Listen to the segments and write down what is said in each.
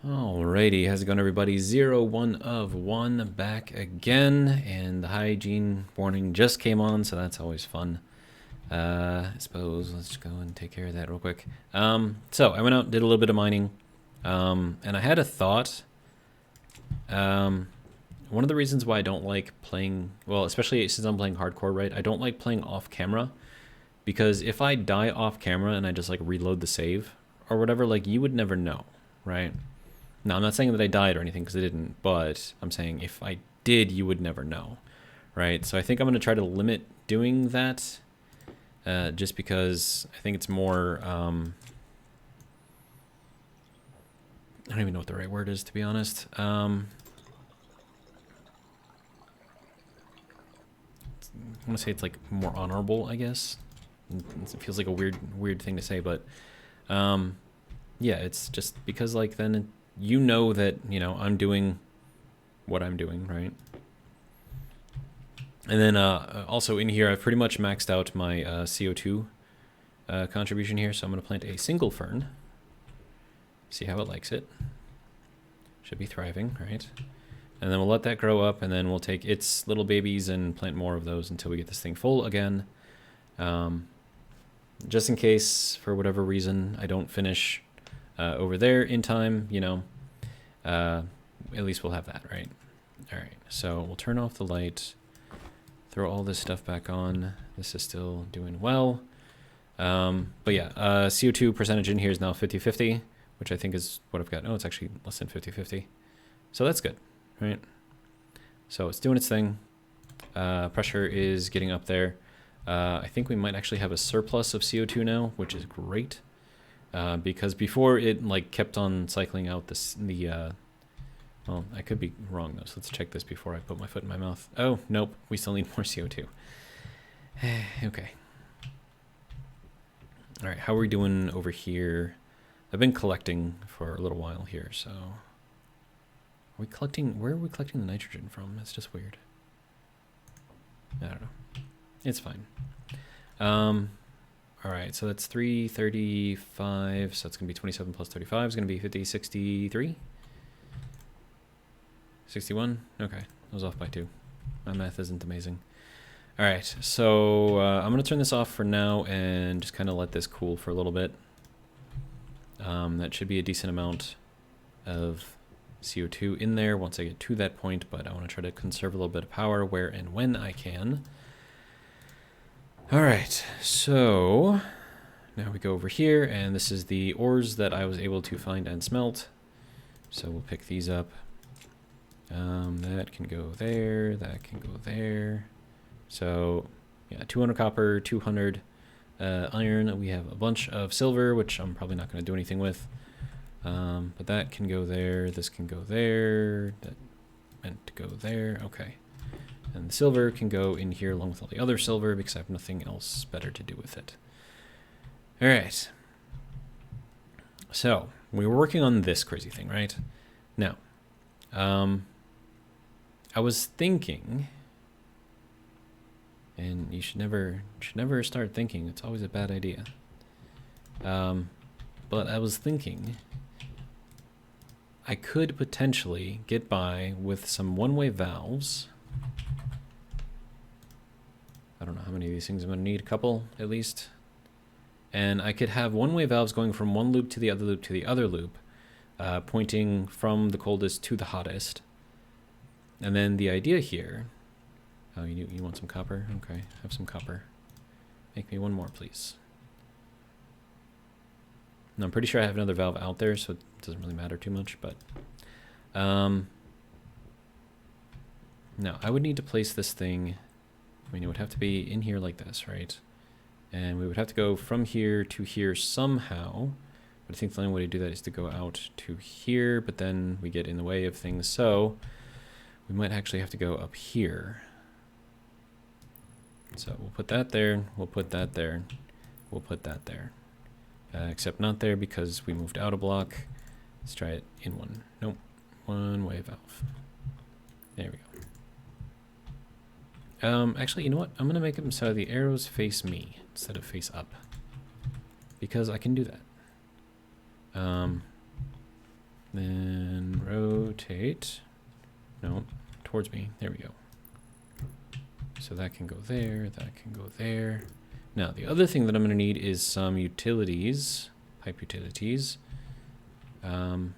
Alrighty, how's it going, everybody? 01 of 1 back again, and the hygiene warning just came on, so that's always fun. I suppose let's go and take care of that real quick. So I went out, did a little bit of mining, and I had a thought. One of the reasons why I don't like playing, well, especially since I'm playing hardcore, right? I don't like playing off camera, because if I die off camera and I just like reload the save or whatever, like you would never know, right? Now, I'm not saying that I died or anything, because I didn't, but I'm saying if I did, you would never know, right? So I think I'm going to try to limit doing that, just because I think it's more, I don't even know what the right word is, to be honest. I want to say it's like more honorable, I guess. It feels like a weird thing to say, but yeah, it's just because like then you know that, you know, I'm doing what I'm doing, right? And then also in here, I've pretty much maxed out my CO2 contribution here, so I'm going to plant a single fern. See how it likes it. Should be thriving, right? And then we'll let that grow up, and then we'll take its little babies and plant more of those until we get this thing full again. Just in case, for whatever reason, I don't finish over there in time, you know, at least we'll have that, right? All right, so we'll turn off the light, throw all this stuff back on. This is still doing well. But yeah, CO2 percentage in here is now 50-50, which I think is what I've got. Oh, it's actually less than 50-50. So that's good, right? So it's doing its thing. Pressure is getting up there. I think we might actually have a surplus of CO2 now, which is great. Because before it like kept on cycling out well, I could be wrong though, so let's check this before I put my foot in my mouth. Oh, nope, we still need more CO2. Okay. All right, how are we doing over here? I've been collecting for a little while here, so. Are we collecting, where are we collecting the nitrogen from? That's just weird. I don't know. It's fine. All right, so that's 335, so it's going to be 27 plus 35 is going to be 50, 63? 61? Okay, I was off by 2. My math isn't amazing. All right, so I'm going to turn this off for now and just kind of let this cool for a little bit. That should be a decent amount of CO2 in there once I get to that point, but I want to try to conserve a little bit of power where and when I can. All right, so now we go over here, and this is the ores that I was able to find and smelt. So we'll pick these up. That can go there, that can go there. So yeah, 200 copper, 200 iron. We have a bunch of silver, which I'm probably not going to do anything with. But that can go there, this can go there, that meant to go there, okay. And the silver can go in here along with all the other silver because I have nothing else better to do with it. All right. So we were working on this crazy thing, right? Now, I was thinking, and you should never start thinking. It's always a bad idea. But I was thinking I could potentially get by with some one-way valves. I don't know how many of these things I'm going to need, a couple at least. And I could have one-way valves going from one loop to the other loop to the other loop, pointing from the coldest to the hottest. And then the idea here, oh, you want some copper? Okay, have some copper. Make me one more, please. Now, I'm pretty sure I have another valve out there, so it doesn't really matter too much, but now I would need to place this thing. I mean, it would have to be in here like this, right? And we would have to go from here to here somehow. But I think the only way to do that is to go out to here, but then we get in the way of things. So we might actually have to go up here. So we'll put that there, we'll put that there, we'll put that there. Except not there because we moved out a block. Let's try it in one. Nope, one-way valve. There we go. Actually, you know what? I'm going to make them so the arrows face me instead of face up. Because I can do that. Then rotate. No, towards me. There we go. So that can go there, that can go there. Now, the other thing that I'm going to need is some utilities, pipe utilities. I'm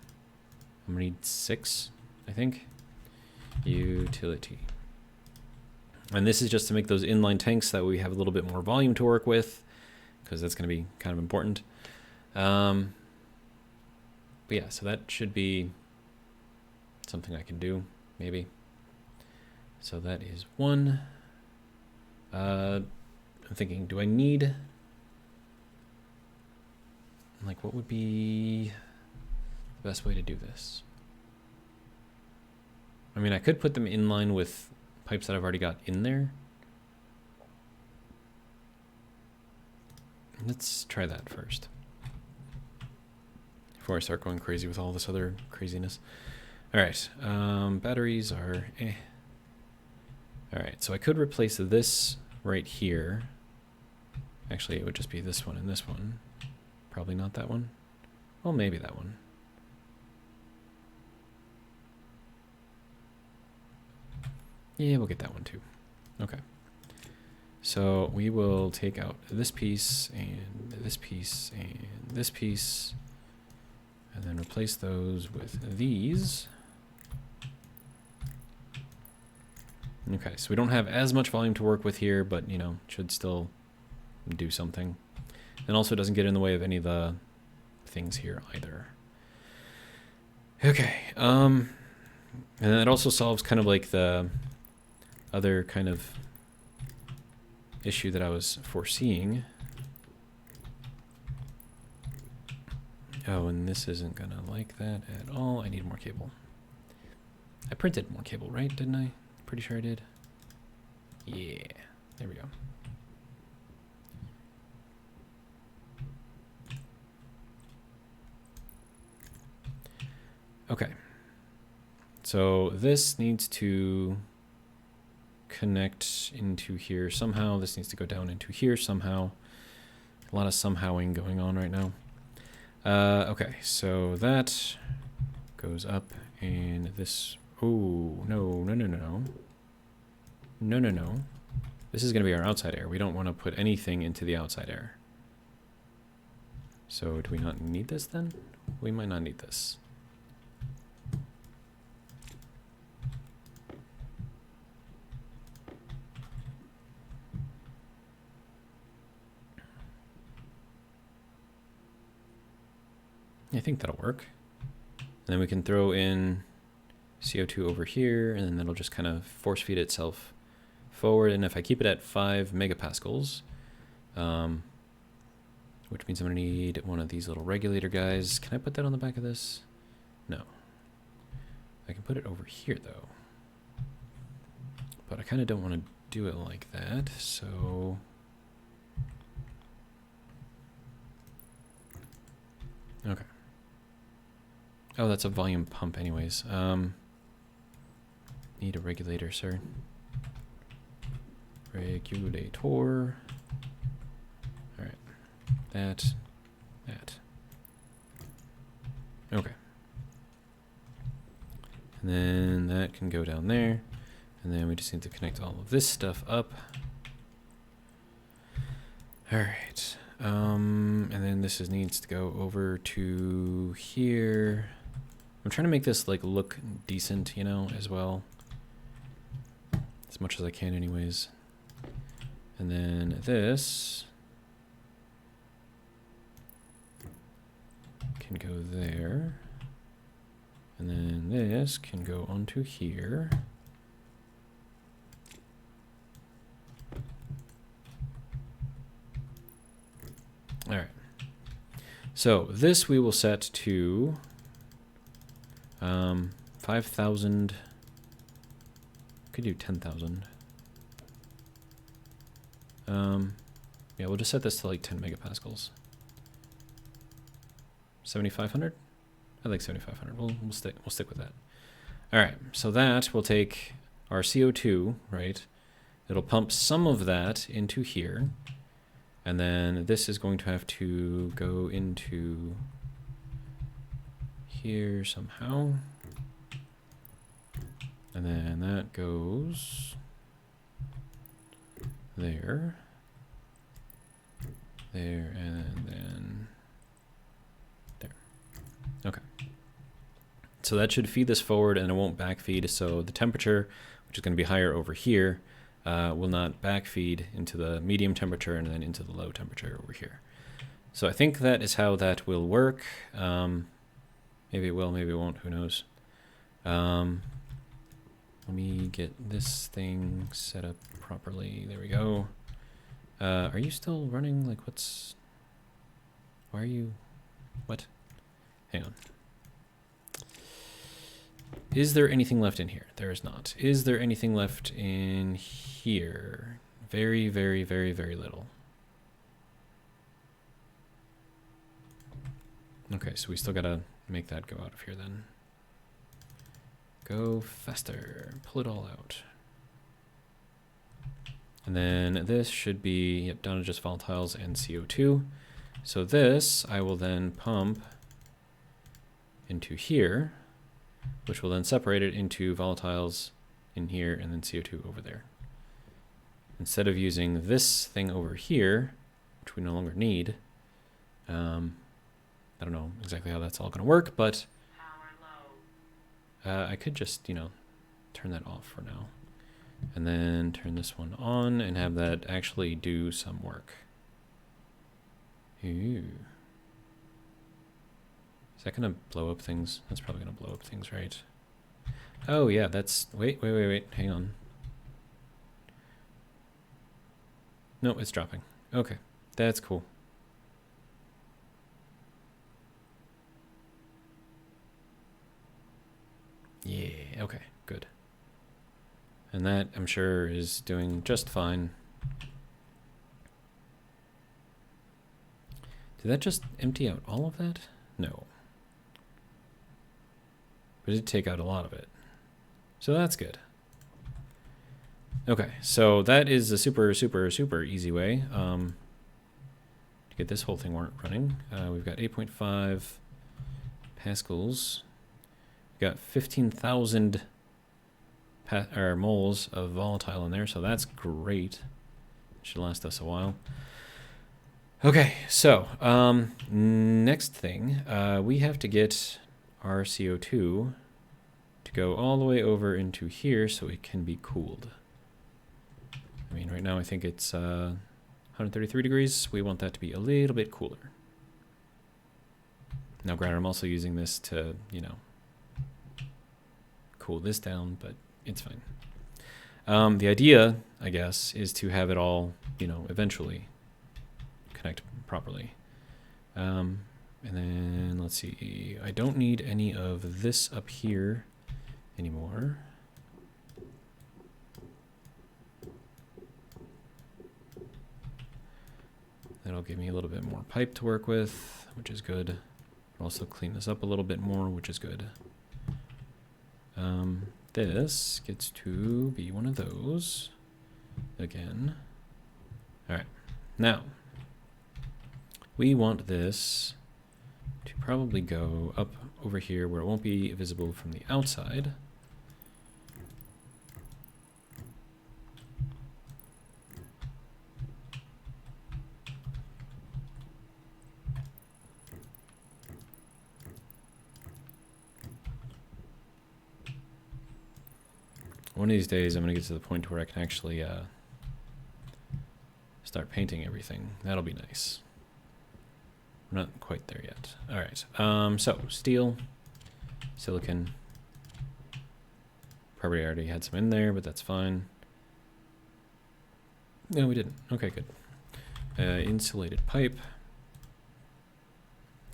going to need 6, I think. Utility. And this is just to make those inline tanks that we have a little bit more volume to work with, because that's going to be kind of important. But yeah, so that should be something I can do, maybe. So that is 1. I'm thinking, do I need, like, what would be the best way to do this? I mean, I could put them in line with pipes that I've already got in there. Let's try that first, before I start going crazy with all this other craziness. All right, batteries are eh. All right, so I could replace this right here. Actually, it would just be this one and this one. Probably not that one. Well, maybe that one. Yeah, we'll get that one too. Okay. So we will take out this piece and this piece and this piece, and then replace those with these. Okay, so we don't have as much volume to work with here, but, you know, should still do something. And also doesn't get in the way of any of the things here either. Okay, and then it also solves kind of like the other kind of issue that I was foreseeing. Oh, and this isn't gonna like that at all. I need more cable. I printed more cable, right? Didn't I? Pretty sure I did. Yeah, there we go. Okay. So this needs to connect into here somehow. This needs to go down into here somehow. A lot of somehowing going on right now. Okay, so that goes up, and this... Oh, no, no, no, no, no. No, no, no. This is going to be our outside air. We don't want to put anything into the outside air. So do we not need this then? We might not need this. I think that'll work. And then we can throw in CO2 over here, and then that'll just kind of force feed itself forward. And if I keep it at 5 megapascals, which means I'm going to need one of these little regulator guys. Can I put that on the back of this? No. I can put it over here, though. But I kind of don't want to do it like that, so... Okay. Oh, that's a volume pump anyways. Need a regulator, sir. Regulator. Alright. That. Okay. And then that can go down there. And then we just need to connect all of this stuff up. Alright. And then this needs to go over to here. I'm trying to make this like look decent, you know, as well. As much as I can anyways. And then this can go there. And then this can go onto here. All right. So this we will set to 5,000. Could do 10,000. Yeah, we'll just set this to like 10 megapascals. 7,500? I like 7,500. We'll stick with that. All right. So that will take our CO2, right? It'll pump some of that into here. And then this is going to have to go into here somehow. And then that goes there, there, and then there. Okay. So that should feed this forward and it won't backfeed. So the temperature, which is going to be higher over here, will not backfeed into the medium temperature and then into the low temperature over here. So I think that is how that will work. Maybe it will, maybe it won't, who knows. Let me get this thing set up properly. There we go. Are you still running? Like, what's... Why are you... What? Hang on. Is there anything left in here? There is not. Is there anything left in here? Very, very, very, very little. Okay, so we still gotta make that go out of here then. Go faster. Pull it all out. And then this should be, yep, down to just volatiles and CO2. So this I will then pump into here, which will then separate it into volatiles in here and then CO2 over there. Instead of using this thing over here, which we no longer need, I don't know exactly how that's all going to work, but I could just, you know, turn that off for now. And then turn this one on and have that actually do some work. Ooh. Is that going to blow up things? That's probably going to blow up things, right? Oh, yeah, that's... Wait. Hang on. No, it's dropping. Okay, that's cool. Yeah, okay, good. And that, I'm sure, is doing just fine. Did that just empty out all of that? No. But it did take out a lot of it. So that's good. Okay, so that is a super, super, super easy way to get this whole thing running. We've got 8.5 pascals. We've got 15,000 moles of volatile in there, so that's great. Should last us a while. Okay, so next thing, we have to get our CO2 to go all the way over into here so it can be cooled. I mean, right now I think it's 133 degrees. We want that to be a little bit cooler. Now, granted, I'm also using this to, you know, cool this down, but it's fine. The idea, I guess, is to have it all, you know, eventually connect properly. And then, let's see, I don't need any of this up here anymore. That'll give me a little bit more pipe to work with, which is good. Also clean this up a little bit more, which is good. This gets to be one of those again. All right, now we want this to probably go up over here where it won't be visible from the outside. One of these days, I'm going to get to the point where I can actually start painting everything. That'll be nice. We're not quite there yet. All right. So steel, silicon. Probably already had some in there, but that's fine. No, we didn't. Okay, good. Insulated pipe.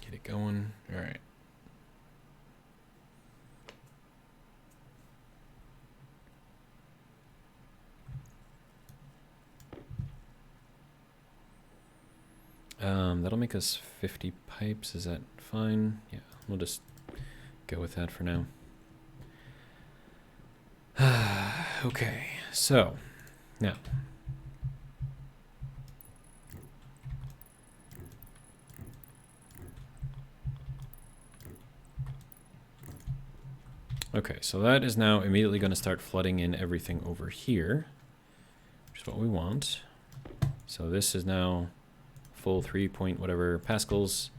Get it going. All right. That'll make us 50 pipes. Is that fine? Yeah, we'll just go with that for now. Okay, so now Okay, so that is now immediately going to start flooding in everything over here, which is what we want. So this is now full 3 point whatever pascals.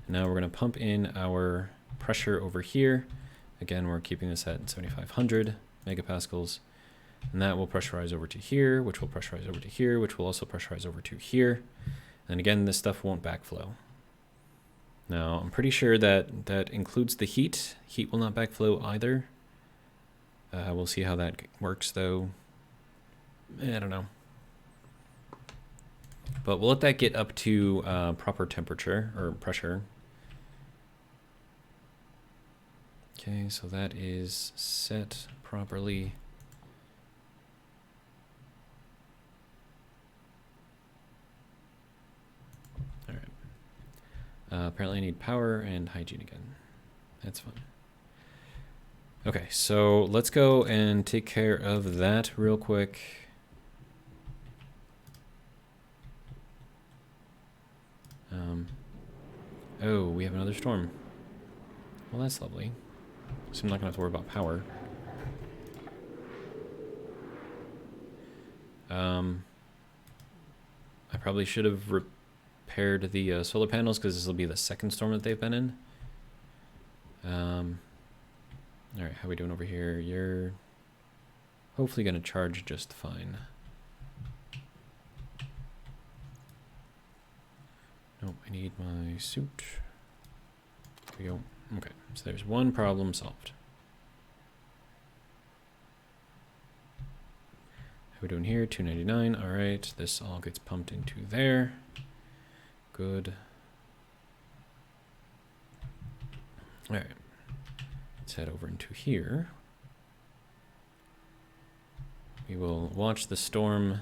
And now we're going to pump in our pressure over here. Again, we're keeping this at 7,500 megapascals. And that will pressurize over to here, which will pressurize over to here, which will also pressurize over to here. And again, this stuff won't backflow. Now, I'm pretty sure that that includes the heat. Heat will not backflow either. We'll see how that works, though. I don't know. But we'll let that get up to proper temperature, or pressure. Okay, so that is set properly. All right. Apparently I need power and hygiene again. That's fun. Okay, so let's go and take care of that real quick. Oh, we have another storm. Well, that's lovely. So I'm not going to have to worry about power. I probably should have repaired the solar panels because this will be the second storm that they've been in. Alright, how are we doing over here? You're hopefully going to charge just fine. Nope, I need my suit. There we go. Okay, so there's one problem solved. How are we doing here? 299. All right, this all gets pumped into there. Good. All right, let's head over into here. We will watch the storm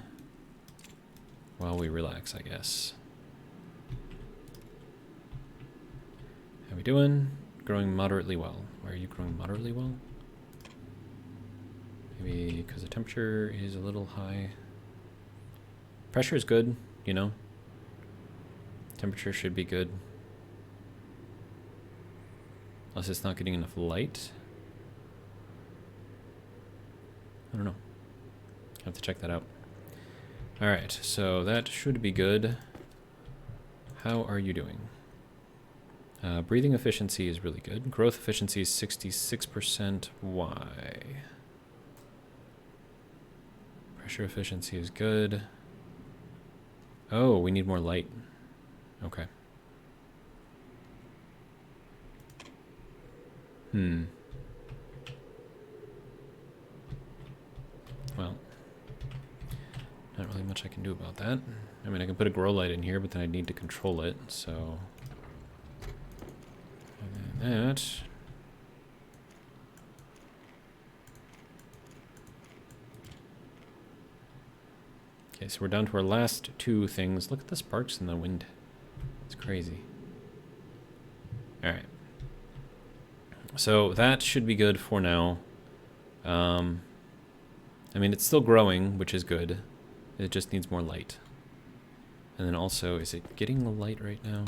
while we relax, I guess. How we doing? Growing moderately well. Why are you growing moderately well? Maybe because the temperature is a little high. Pressure is good, you know. Temperature should be good. Unless it's not getting enough light. I don't know. I have to check that out. Alright, so that should be good. How are you doing? Breathing efficiency is really good. Growth efficiency is 66%. Why? Pressure efficiency is good. Oh, we need more light. Okay. Well, not really much I can do about that. I mean, I can put a grow light in here, but then I need to control it, so... And then that. Okay, so we're down to our last two things. Look at the sparks in the wind. It's crazy. All right. So that should be good for now. I mean, it's still growing, which is good. It just needs more light. And then also, is it getting the light right now?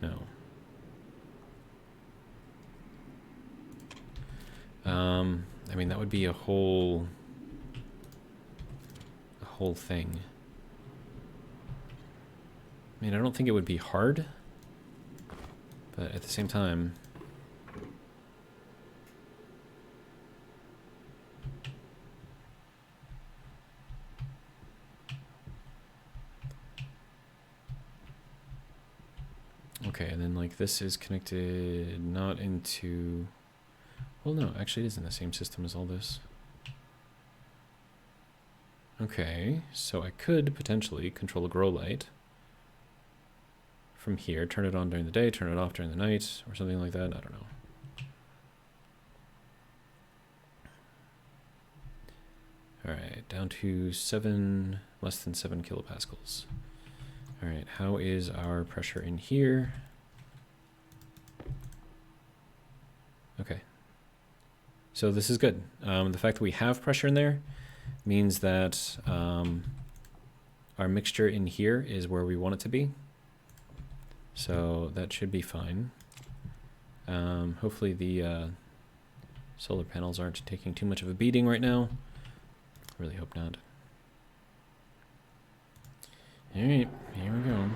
No. I mean, that would be a whole thing. I mean, I don't think it would be hard, but at the same time, okay, and then like this is connected not into, well, no, actually it is in the same system as all this. Okay, so I could potentially control a grow light from here, turn it on during the day, turn it off during the night, or something like that. I don't know. All right, down to less than 7 kilopascals. All right, how is our pressure in here? Okay. So this is good. The fact that we have pressure in there means that our mixture in here is where we want it to be. So that should be fine. Hopefully the solar panels aren't taking too much of a beating right now. Really hope not. Alright, here we go.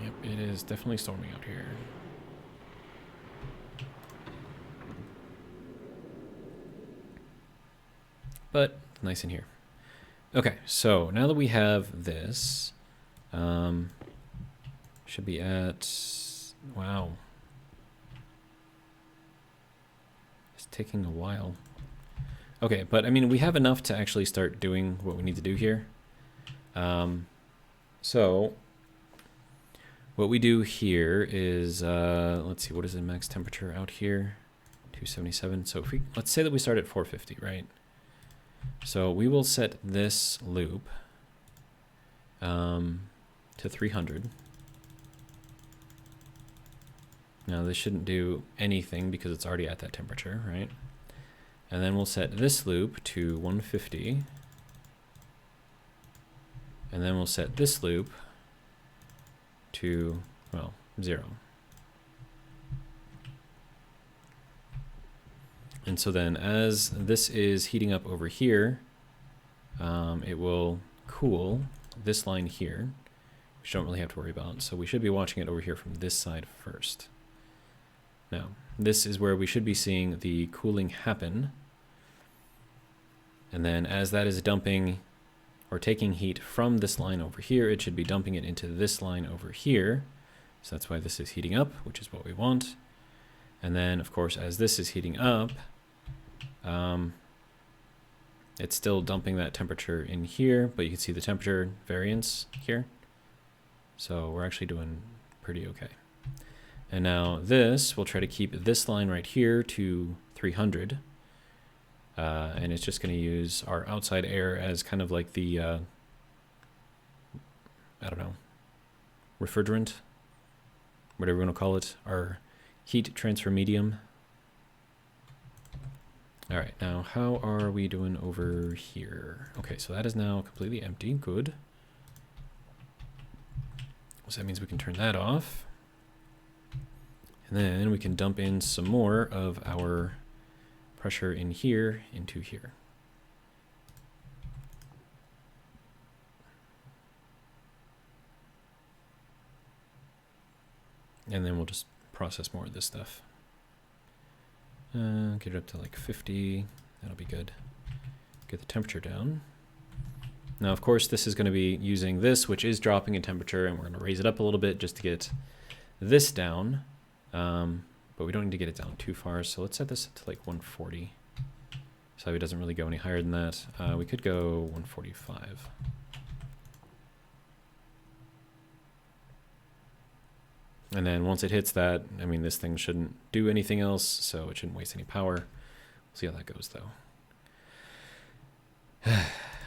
Yep, it is definitely storming out here. But nice in here. Okay, so now that we have this, should be at, wow. It's taking a while. Okay, but I mean, we have enough to actually start doing what we need to do here. So what we do here is, let's see, what is the max temperature out here? 277. So if we, let's say that we start at 450, right? So we will set this loop to 300. Now this shouldn't do anything because it's already at that temperature, right? And then we'll set this loop to 150. And then we'll set this loop to, well, 0. And so then as this is heating up over here, it will cool this line here, which you don't really have to worry about. So we should be watching it over here from this side first. Now, this is where we should be seeing the cooling happen. And then as that is dumping or taking heat from this line over here, it should be dumping it into this line over here. So that's why this is heating up, which is what we want. And then, of course, as this is heating up, it's still dumping that temperature in here, but you can see the temperature variance here. So we're actually doing pretty okay. And now this, we'll try to keep this line right here to 300. And it's just going to use our outside air as kind of like the, I don't know, refrigerant, whatever you want to call it, our heat transfer medium. All right, now how are we doing over here? Okay, so that is now completely empty. Good. So that means we can turn that off. And then we can dump in some more of our pressure in here into here. And then we'll just process more of this stuff. Get it up to like 50. That'll be good. Get the temperature down. Now, of course, this is going to be using this, which is dropping in temperature, and we're going to raise it up a little bit just to get this down. But we don't need to get it down too far, so let's set this to like 140. So it doesn't really go any higher than that. We could go 145. And then once it hits that, I mean, this thing shouldn't do anything else, so it shouldn't waste any power. We'll see how that goes, though.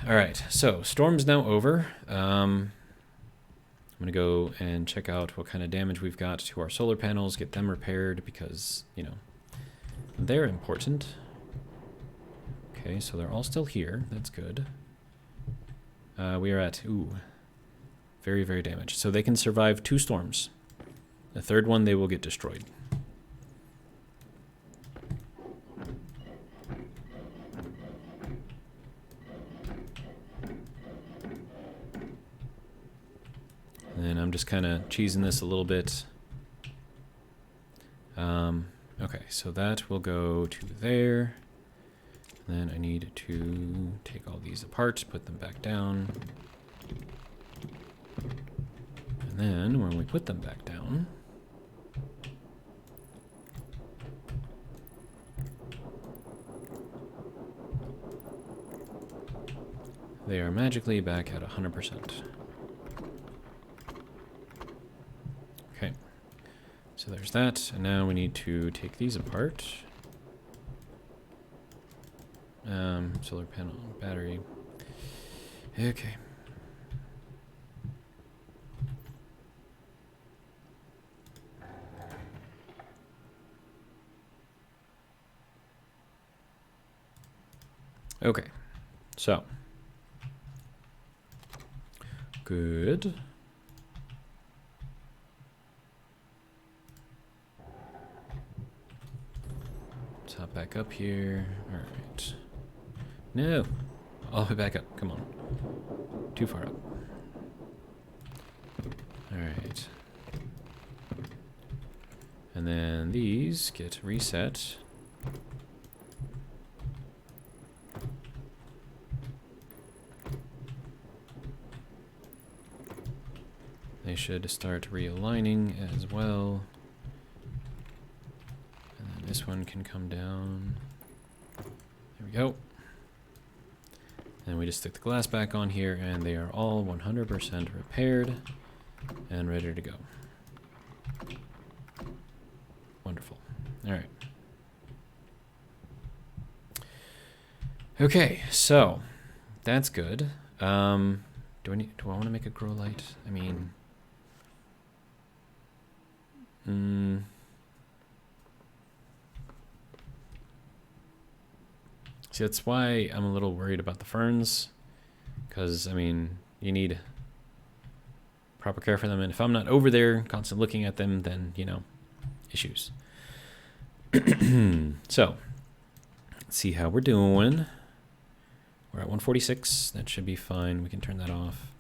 All right, so storm's now over. I'm going to go and check out what kind of damage we've got to our solar panels, get them repaired because, you know, they're important. Okay, so they're all still here. That's good. We are at, ooh, very, very damaged. So they can survive 2 storms. The third one, they will get destroyed. And then I'm just kind of cheesing this a little bit. Okay, so that will go to there. And then I need to take all these apart, put them back down. And then when we put them back down, they are magically back at 100%. Okay, so there's that, and now we need to take these apart. Solar panel, battery. Okay. Okay, so. Good. back up here. All right. No. All the way back up. Come on. Too far up. All right. And then these get reset. They should start realigning as well. And then this one can come down. There we go. And we just stick the glass back on here, and they are all 100% repaired and ready to go. Wonderful. All right. Okay, so that's good. Do I want to make a grow light? I mean, see, that's why I'm a little worried about the ferns, because I mean, you need proper care for them, and if I'm not over there constantly looking at them, then you know, issues. So let's see how we're doing. We're at 146. That should be fine. We can turn that off.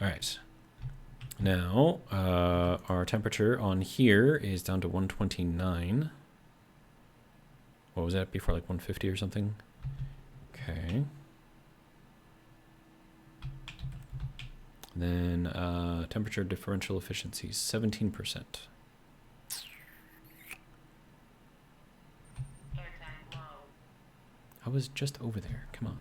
All right. Now our temperature on here is down to 129. What was that before, like 150 or something? Okay. Then temperature differential efficiency, 17%. I was just over there. Come on.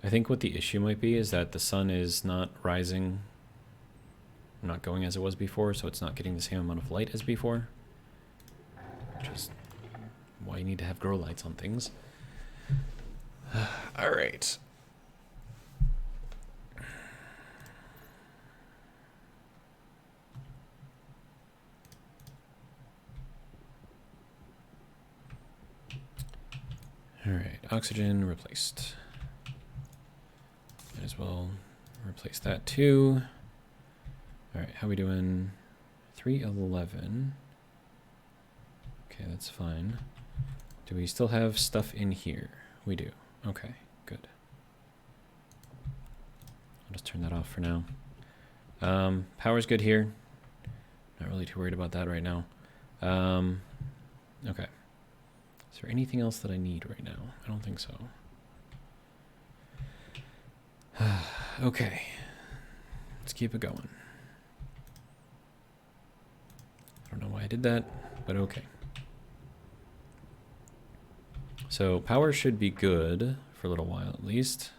I think what the issue might be is that the sun is not rising, not going as it was before, so it's not getting the same amount of light as before. Which is why you need to have grow lights on things. All right. All right, oxygen replaced. Might as well replace that too. All right, how we doing? 311. Okay, that's fine. Do we still have stuff in here? We do. Okay, good. I'll just turn that off for now. Power's good here. Not really too worried about that right now. Okay. Is there anything else that I need right now? I don't think so. Okay. Let's keep it going. I don't know why I did that, but okay. So power should be good for a little while at least.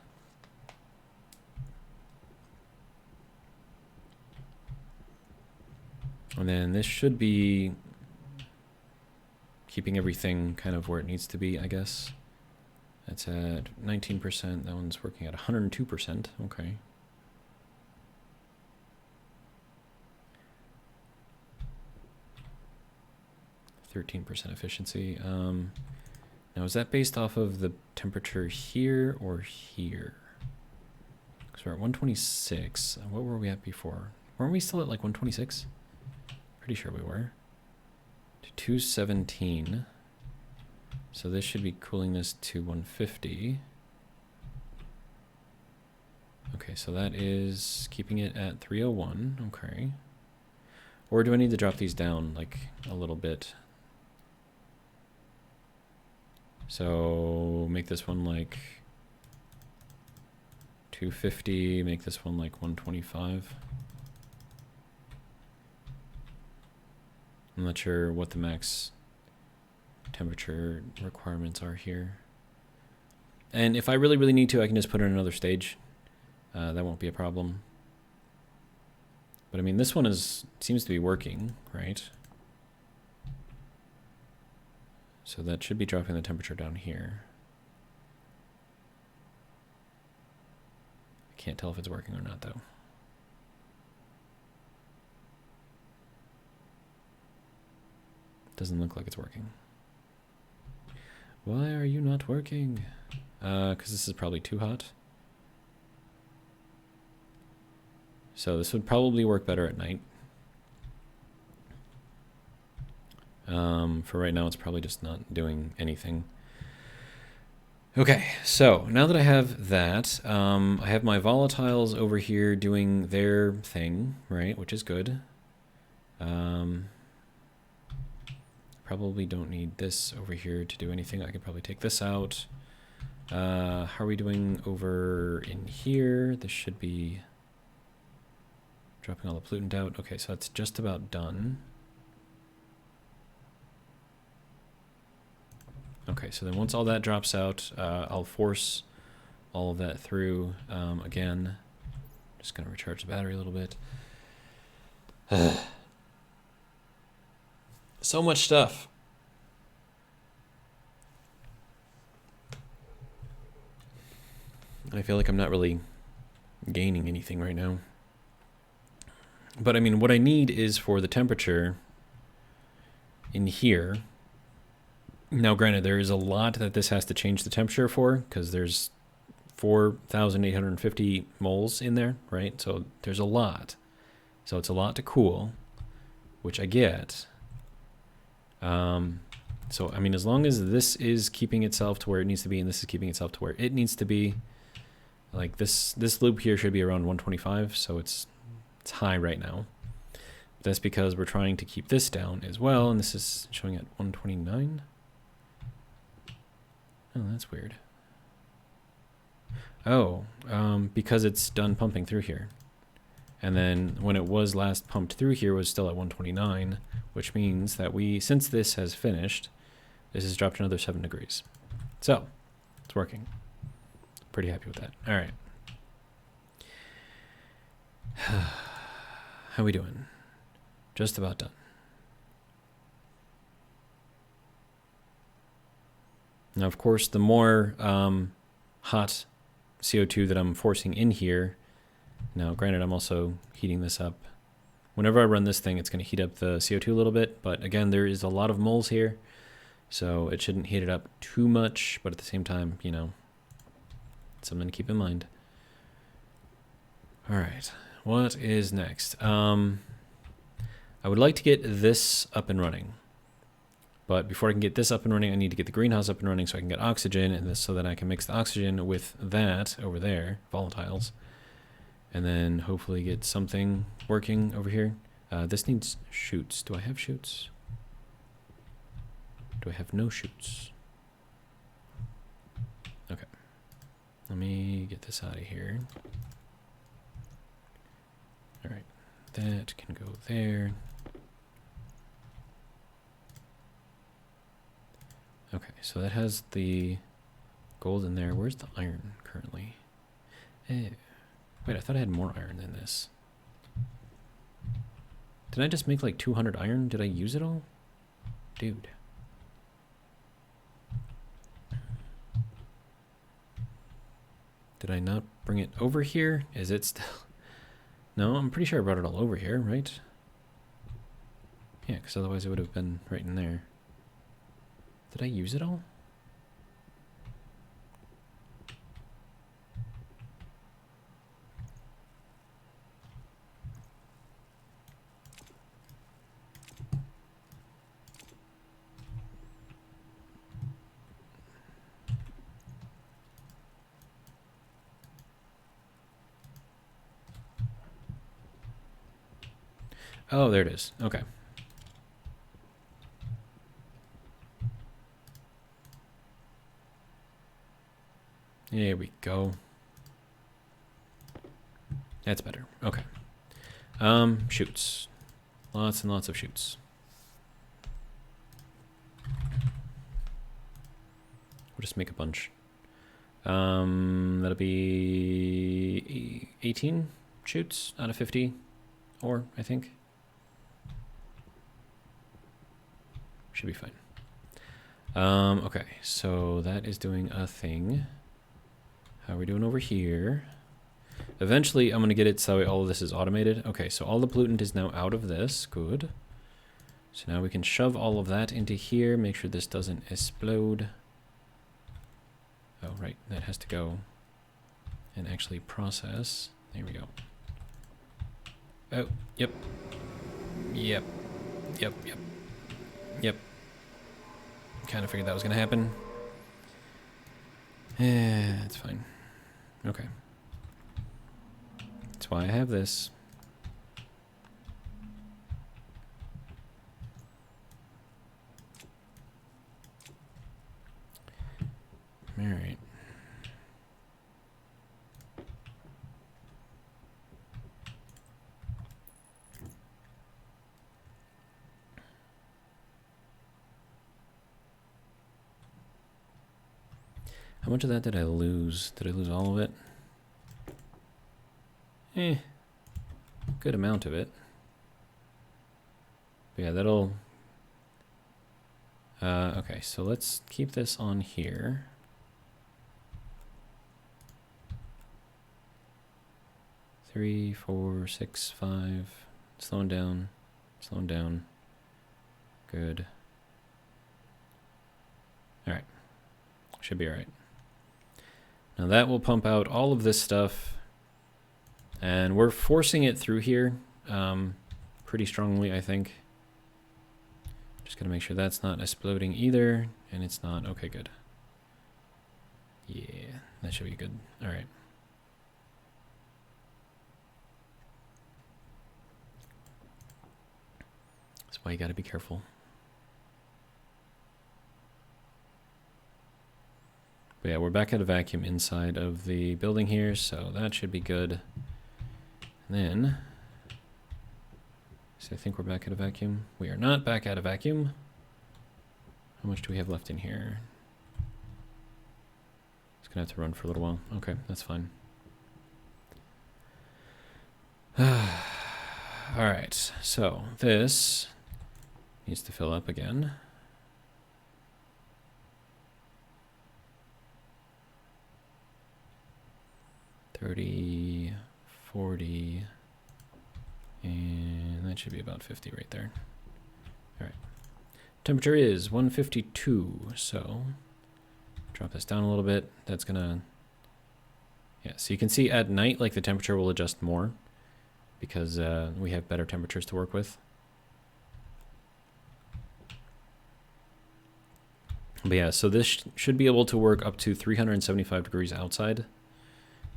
And then this should be keeping everything kind of where it needs to be, I guess. That's at 19%. That one's working at 102%. Okay. %, efficiency. Now, is that based off of the temperature here or here? Because we're at 126. What were we at before? Weren't we still at like 126? Pretty sure we were. To 217. So this should be cooling this to 150. Okay, so that is keeping it at 301. Okay. Or do I need to drop these down like a little bit? So make this one like 250, make this one like 125. I'm not sure what the max temperature requirements are here. And if I really, really need to, I can just put in another stage. That won't be a problem. But I mean, this one seems to be working, right? So that should be dropping the temperature down here. I can't tell if it's working or not, though. Doesn't look like it's working. Why are you not working? Because this is probably too hot. So this would probably work better at night. For right now, it's probably just not doing anything. Okay, so now that I have that, I have my volatiles over here doing their thing, right, which is good. Probably don't need this over here to do anything. I could probably take this out. How are we doing over in here? This should be dropping all the pollutant out. Okay, so that's just about done. Okay, so then once all that drops out, I'll force all of that through again. Just going to recharge the battery a little bit. So much stuff. I feel like I'm not really gaining anything right now. But I mean, what I need is for the temperature in here. Now, granted, there is a lot that this has to change the temperature for, because there's 4,850 moles in there, right? So there's a lot. So it's a lot to cool, which I get. So, I mean, as long as this is keeping itself to where it needs to be, and this is keeping itself to where it needs to be, like this loop here should be around 125, so it's high right now. But that's because we're trying to keep this down as well, and this is showing at 129. Oh, that's weird. Oh, because it's done pumping through here. And then when it was last pumped through here, it was still at 129, which means that since this has finished, this has dropped another 7 degrees. So, it's working. Pretty happy with that. All right. How we doing? Just about done. Now, of course, the more hot CO2 that I'm forcing in here, now, granted, I'm also heating this up. Whenever I run this thing, it's going to heat up the CO2 a little bit, but again, there is a lot of moles here, so it shouldn't heat it up too much, but at the same time, you know, something to keep in mind. All right, what is next? I would like to get this up and running. But before I can get this up and running, I need to get the greenhouse up and running so I can get oxygen, and this so that I can mix the oxygen with that over there, volatiles, and then hopefully get something working over here. This needs chutes. Do I have chutes? Do I have no chutes? Okay. Let me get this out of here. All right. That can go there. Okay, so that has the gold in there. Where's the iron currently? Wait, I thought I had more iron than this. Did I just make like 200 iron? Did I use it all? Dude. Did I not bring it over here? Is it still... No, I'm pretty sure I brought it all over here, right? Yeah, because otherwise it would have been right in there. Did I use it all? Oh, there it is. Okay. There we go. That's better. Okay. Chutes. Lots and lots of chutes. We'll just make a bunch. That'll be 18 chutes out of 50, or I think. Should be fine. Okay, so that is doing a thing. How are we doing over here? Eventually, I'm going to get it so all of this is automated. Okay, so all the pollutant is now out of this. Good. So now we can shove all of that into here. Make sure this doesn't explode. Oh, right. That has to go and actually process. There we go. Oh, yep. Yep. Yep, yep. Yep. Kind of figured that was going to happen. Yeah, it's fine. Okay. That's why I have this. Alright. How much of that did I lose? Did I lose all of it? Good amount of it. But yeah, that'll... okay, so let's keep this on here. 3, 4, 6, 5. Slowing down. Slowing down. Good. Alright. Should be alright. Now that will pump out all of this stuff. And we're forcing it through here pretty strongly, I think. Just gotta make sure that's not exploding either. And it's not. Okay, good. Yeah, that should be good. Alright. That's why you gotta be careful. But yeah, we're back at a vacuum inside of the building here, so that should be good. And then, so I think we're back at a vacuum. We are not back at a vacuum. How much do we have left in here? It's gonna have to run for a little while. Okay, that's fine. Alright, so this needs to fill up again. $30, $40, and that should be about 50 right there. All right. Temperature is 152, so drop this down a little bit. That's gonna, yeah, so you can see at night, like the temperature will adjust more because we have better temperatures to work with. But yeah, so this should be able to work up to 375 degrees outside.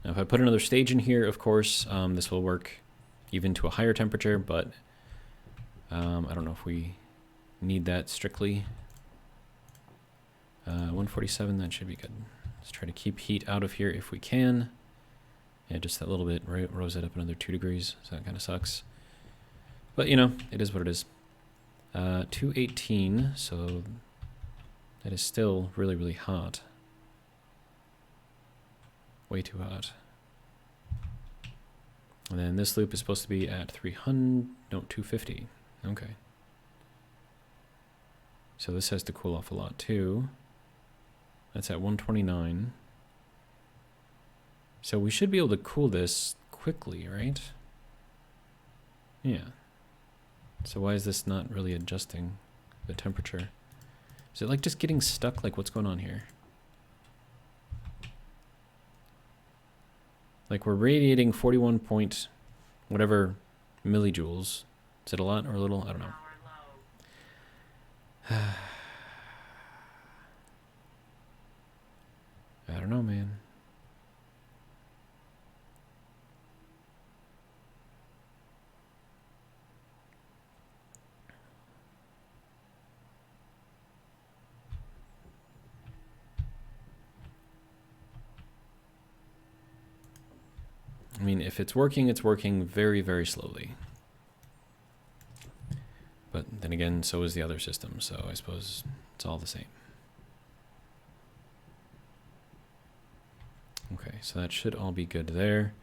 Now, if I put another stage in here, of course, this will work even to a higher temperature, but I don't know if we need that strictly. 147, that should be good. Let's try to keep heat out of here if we can. Yeah, just that little bit rose it up another 2 degrees, so that kind of sucks. But, you know, it is what it is. 218, so that is still really, really hot. Way too hot. And then this loop is supposed to be at 300, no, 250. Okay. So this has to cool off a lot too. That's at 129. So we should be able to cool this quickly, right? Yeah. So why is this not really adjusting the temperature? Is it like just getting stuck? Like what's going on here? Like we're radiating 41 point whatever millijoules. Is it a lot or a little? I don't know. I don't know, man. I mean, if it's working very, very slowly. But then again, so is the other system, so I suppose it's all the same. Okay, so that should all be good there.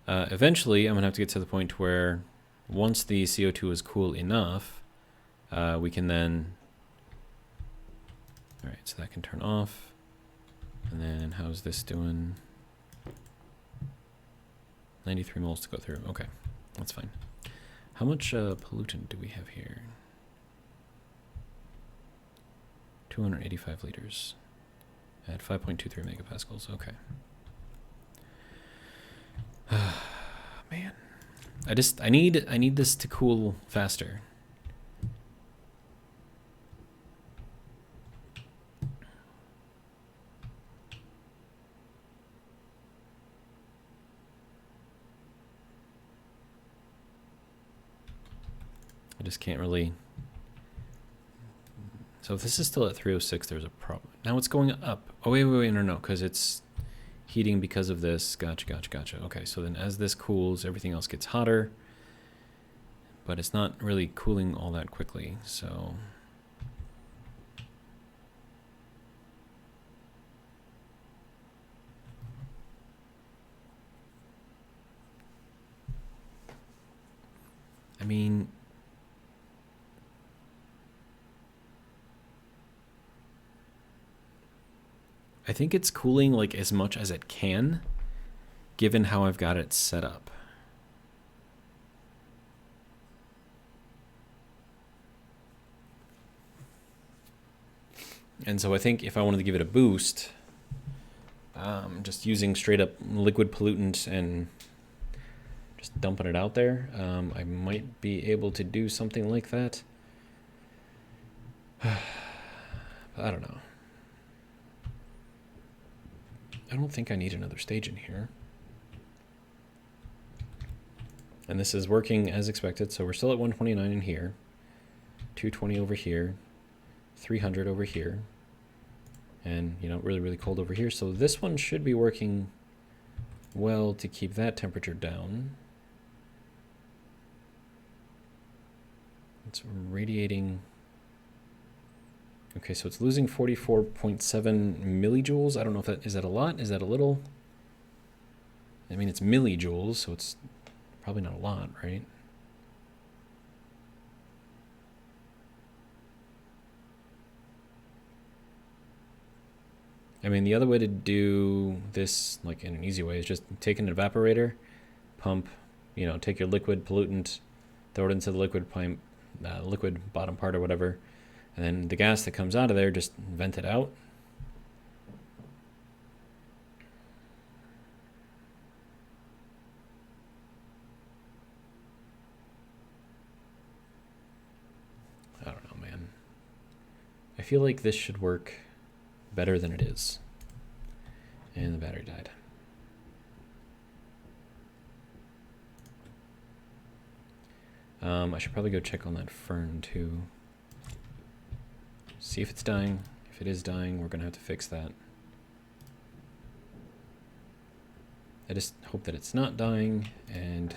Eventually, I'm going to have to get to the point where once the CO2 is cool enough, we can then... Alright, so that can turn off. And then how's this doing? 93 moles to go through. Okay, that's fine. How much pollutant do we have here? 285 liters at 5.23 megapascals. Okay. Man. I need this to cool faster. I just can't really. So if this is still at 306, there's a problem. Now it's going up. Oh, wait, no, because it's heating because of this. Gotcha. Okay, so then as this cools, everything else gets hotter. But it's not really cooling all that quickly, so. I mean, I think it's cooling like as much as it can, given how I've got it set up. And so I think if I wanted to give it a boost, just using straight up liquid pollutant and just dumping it out there, I might be able to do something like that. I don't know. I don't think I need another stage in here. And this is working as expected, so we're still at 129 in here, 220 over here, 300 over here, and, you know, really, really cold over here. So this one should be working well to keep that temperature down. It's radiating. Okay, so it's losing 44.7 millijoules. I don't know if that, is that a lot? Is that a little? I mean, it's millijoules, so it's probably not a lot, right? I mean, the other way to do this, like in an easy way, is just take an evaporator, pump, you know, take your liquid pollutant, throw it into the liquid pipe, liquid bottom part or whatever, and then the gas that comes out of there, just vent it out. I don't know, man. I feel like this should work better than it is. And the battery died. I should probably go check on that Fern too. See if it's dying. If it is dying, we're gonna have to fix that. I just hope that it's not dying, and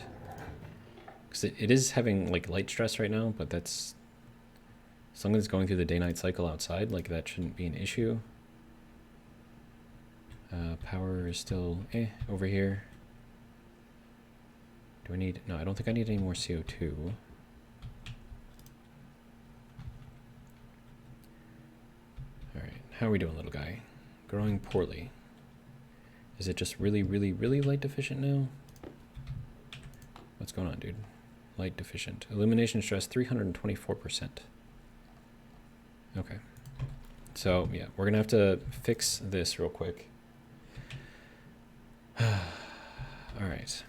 because it is having like light stress right now, but that's, as long as it's going through the day-night cycle outside, like that shouldn't be an issue. Power is still over here. Do I need, no, I don't think I need any more CO2. Alright, how are we doing, little guy? Growing poorly. Is it just really, really, really light deficient now? What's going on, dude? Light deficient. Illumination stress 324%. Okay. So, yeah, we're going to have to fix this real quick. Alright.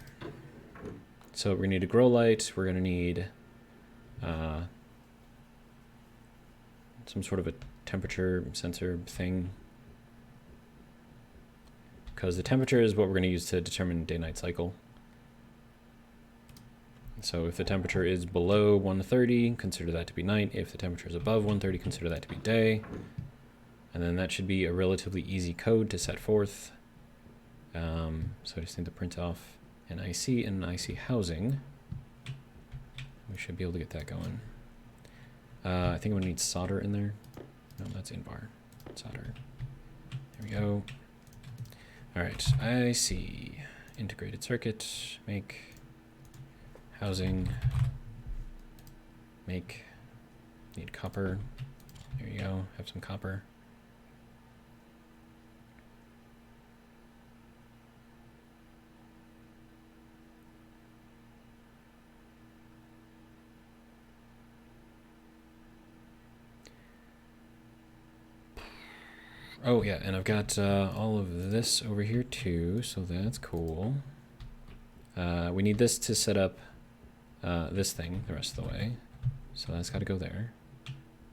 So we're going to need a grow light. We're going to need some sort of a temperature sensor thing, because the temperature is what we're going to use to determine day-night cycle. So if the temperature is below 130, consider that to be night. If the temperature is above 130, consider that to be day. And then that should be a relatively easy code to set forth. So I just need to print off an IC and an IC housing. We should be able to get that going. I think I'm gonna need solder in there. No, that's in bar. Solder. There we go. All right, IC, integrated circuit, make, housing, make, need copper. There you go, have some copper. Oh yeah, and I've got all of this over here too, so that's cool. We need this to set up this thing the rest of the way. So that's got to go there.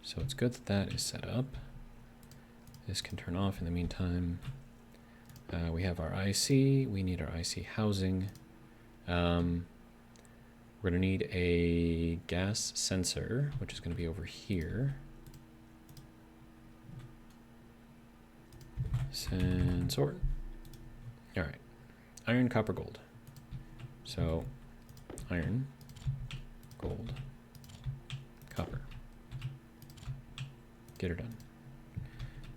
So it's good that that is set up. This can turn off in the meantime. We have our IC. We need our IC housing. We're going to need a gas sensor, which is going to be over here. Sensor. All right. Iron, copper, gold. So iron, gold, copper. Get her done.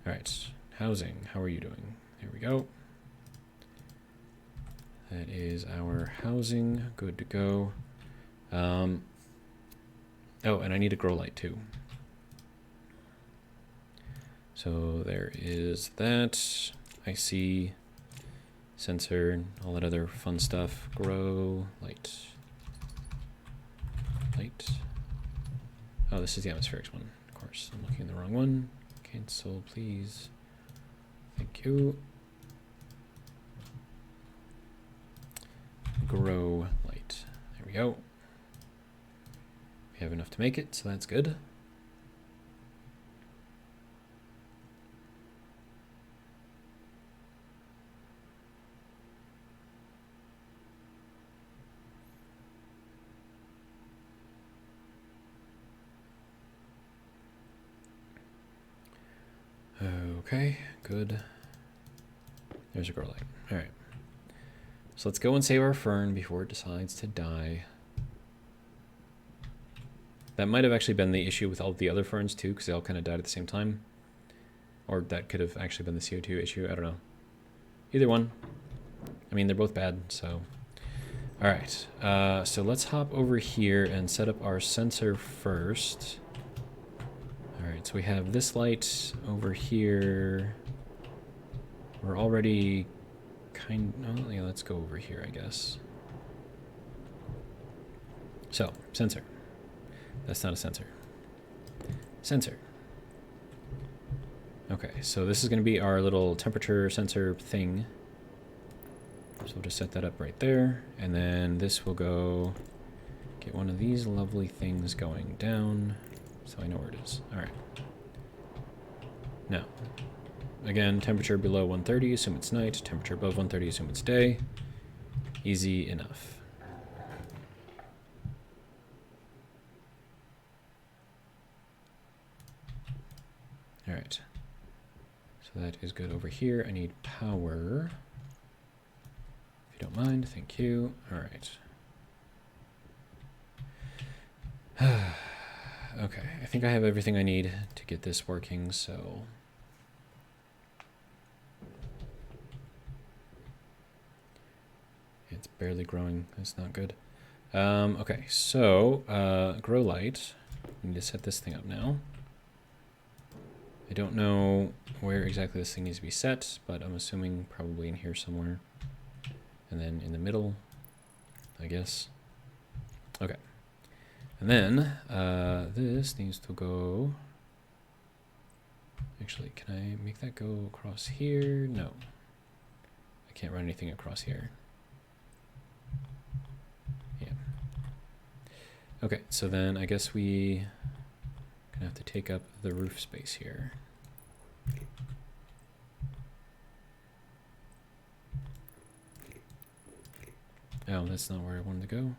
All right. Housing. How are you doing? There we go. That is our housing. Good to go. Oh, and I need a grow light too. So there is that. IC, sensor, all that other fun stuff. Grow light. Light. Oh, this is the atmospherics one. Of course, I'm looking at the wrong one. Cancel, please. Thank you. Grow light. There we go. We have enough to make it, so that's good. Okay, good. There's a grow light. All right. So let's go and save our fern before it decides to die. That might have actually been the issue with all the other ferns too, because they all kind of died at the same time. Or that could have actually been the CO2 issue. I don't know. Either one. I mean, they're both bad, so. All right. So let's hop over here and set up our sensor first. All right, so we have this light over here. We're already oh, yeah, let's go over here, I guess. So, sensor. That's not a sensor. Sensor. Okay, so this is going to be our little temperature sensor thing. So we'll just set that up right there. And then this will go get one of these lovely things going down. So I know where it is. All right. Now, again, temperature below 130, assume it's night. Temperature above 130, assume it's day. Easy enough. All right. So that is good over here. I need power. If you don't mind, thank you. All right. Okay, I think I have everything I need to get this working, so. It's barely growing, that's not good. Okay, so grow light. I need to set this thing up now. I don't know where exactly this thing needs to be set, but I'm assuming probably in here somewhere. And then in the middle, I guess. Okay. And then this needs to go. Actually, can I make that go across here? No. I can't run anything across here. Yeah. Okay, so then I guess we gonna have to take up the roof space here. Oh, that's not where I wanted to go.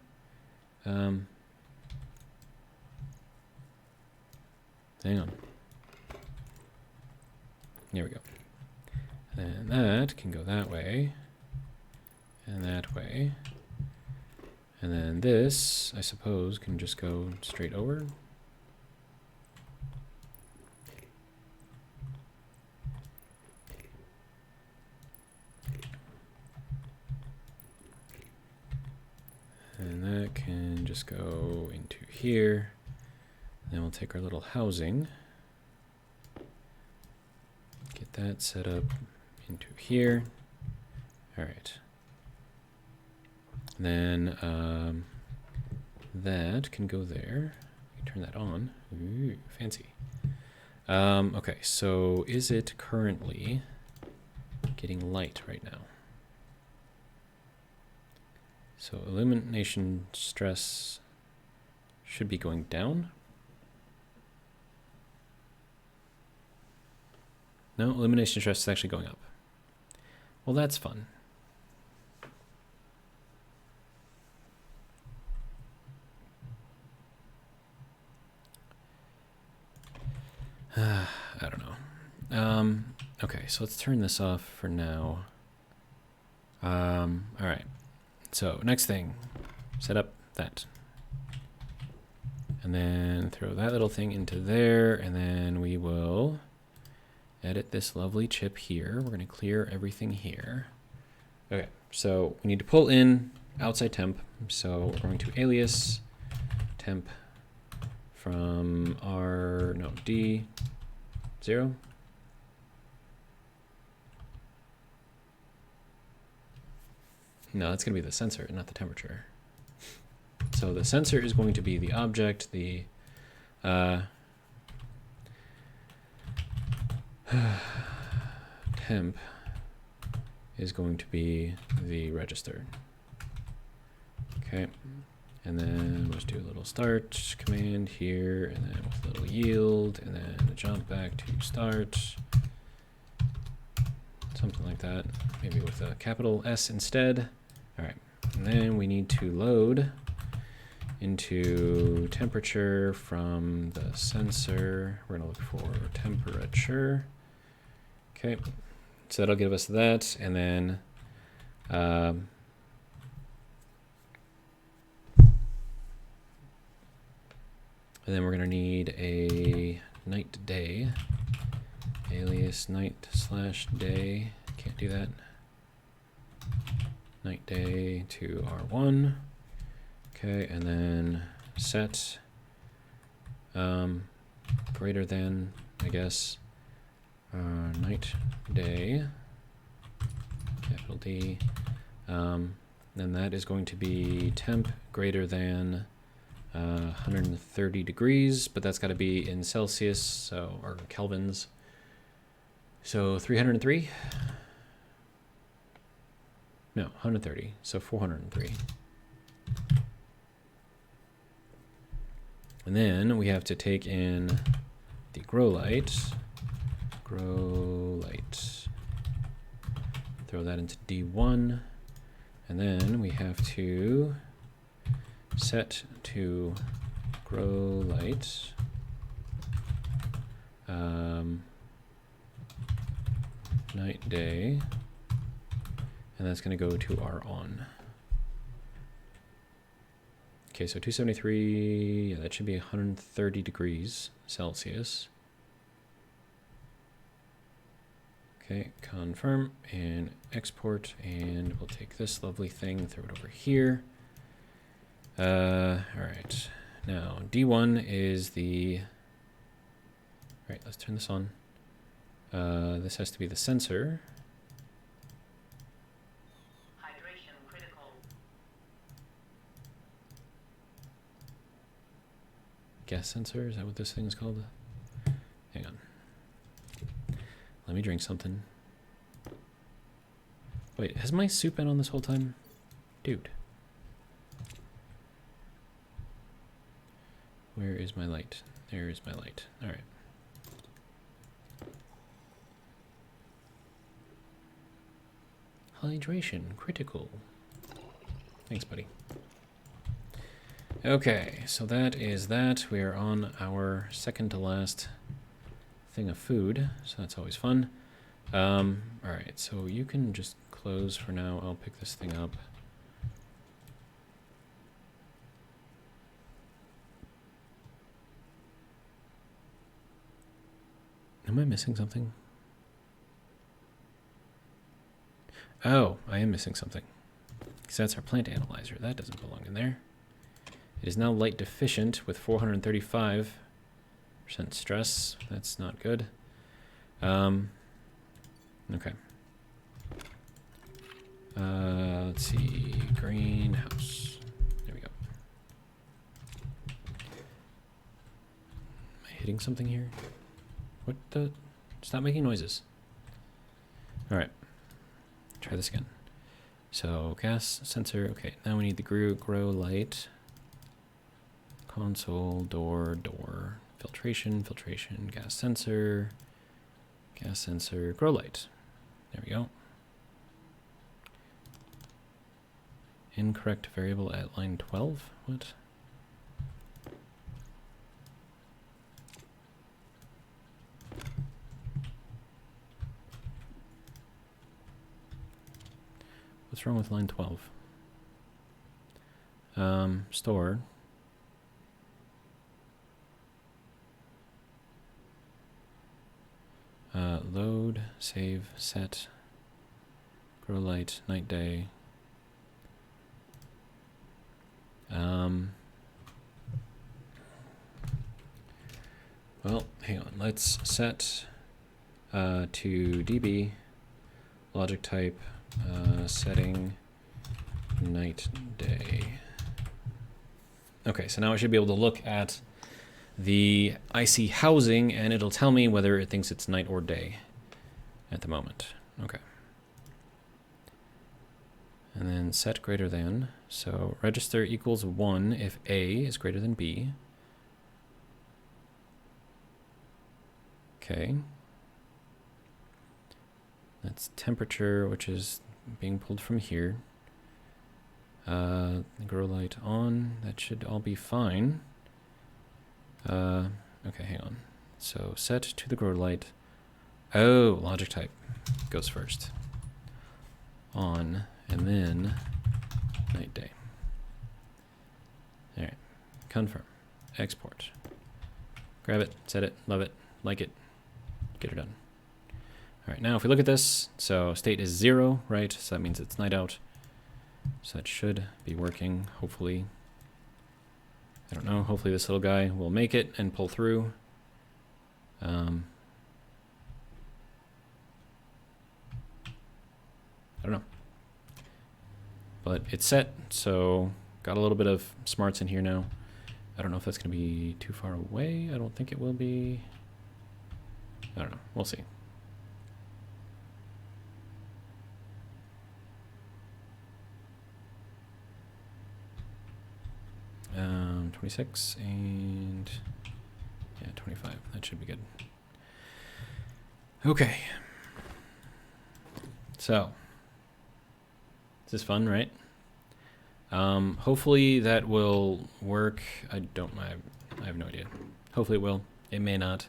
Hang on. There we go. And that can go that way. And that way. And then this, I suppose, can just go straight over. And that can just go into here. Then we'll take our little housing. Get that set up into here. All right. Then that can go there. You can turn that on. Ooh, fancy. Okay, so is it currently getting light right now? So illumination stress should be going down. No, illumination stress is actually going up. Well, that's fun. I don't know. Okay, so let's turn this off for now. All right. So next thing, set up that. And then throw that little thing into there, and then we will edit this lovely chip here. We're going to clear everything here. Okay, so we need to pull in outside temp. So we're going to alias temp from D0. No, that's going to be the sensor, not the temperature. So the sensor is going to be the object, the temp is going to be the register. Okay, and then let's do a little start command here, and then with a little yield, and then a jump back to start. Something like that, maybe with a capital S instead. All right, and then we need to load into temperature from the sensor. We're gonna look for temperature. Okay, so that'll give us that, and then we're gonna need a night day, alias night/day. Can't do that. Night day to R1. Okay, and then set greater than, I guess, night day, capital D. Then that is going to be temp greater than 130 degrees, but that's got to be in Celsius, so, or Kelvins. So 303. No, 130, so 403. And then we have to take in the grow light, throw that into D1, and then we have to set to grow light night day, and that's going to go to our on. Okay, so 273, yeah, that should be 130 degrees Celsius. Okay, confirm and export, and we'll take this lovely thing, throw it over here. All right, now D1 is the, all right, let's turn this on. This has to be the sensor. Gas sensor, is that what this thing is called? Hang on. Let me drink something. Wait, has my soup been on this whole time? Dude. Where is my light? There is my light. Alright. Hydration, critical. Thanks, buddy. Okay, so that is that. We are on our second to last thing of food, so that's always fun. Alright, so you can just close for now. I'll pick this thing up. Am I missing something? Oh, I am missing something. Because that's our plant analyzer. That doesn't belong in there. It is now light deficient with 435% stress. That's not good. Okay. Let's see. Greenhouse. There we go. Am I hitting something here? What the? Stop making noises. All right. Try this again. So gas sensor. Okay. Now we need the grow light. console, door, door, filtration, filtration, gas sensor, grow light. There we go. Incorrect variable at line 12. What? What's wrong with line 12? Store. Load, save, set, grow light, night, day. Well, hang on. Let's set to db, logic type, setting, night, day. Okay, so now I should be able to look at the IC housing and it'll tell me whether it thinks it's night or day at the moment. Okay. And then set greater than. So register equals 1 if A is greater than B. Okay. That's temperature, which is being pulled from here. Grow light on. That should all be fine. Okay, hang on. So set to the grow light. Oh, logic type goes first. On, and then night, day. All right, confirm, export. Grab it, set it, love it, like it, get it done. All right, now if we look at this, so state is 0, right? So that means it's night out. So that should be working, hopefully. I don't know, hopefully this little guy will make it and pull through. I don't know. But it's set, so got a little bit of smarts in here now. I don't know if that's going to be too far away. I don't think it will be. I don't know. We'll see. Um, 26 and yeah, 25. That should be good. Okay. So this is fun, right? Hopefully that will work. I have no idea. Hopefully it will. It may not.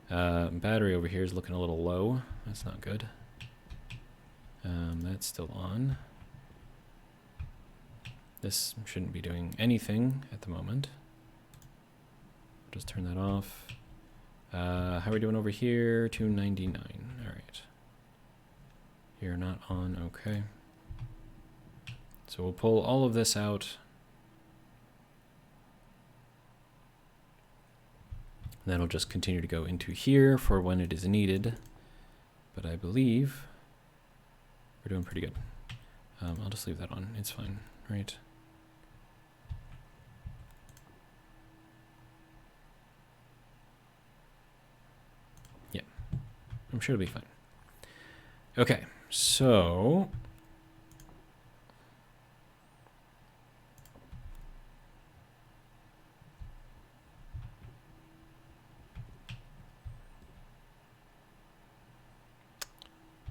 Battery over here is looking a little low. That's not good. That's still on. This shouldn't be doing anything at the moment. Just turn that off. How are we doing over here? 299. All right. You're not on. Okay. So we'll pull all of this out. And that'll just continue to go into here for when it is needed. But I believe we're doing pretty good. I'll just leave that on. It's fine, right? Yeah, I'm sure it'll be fine. Okay, so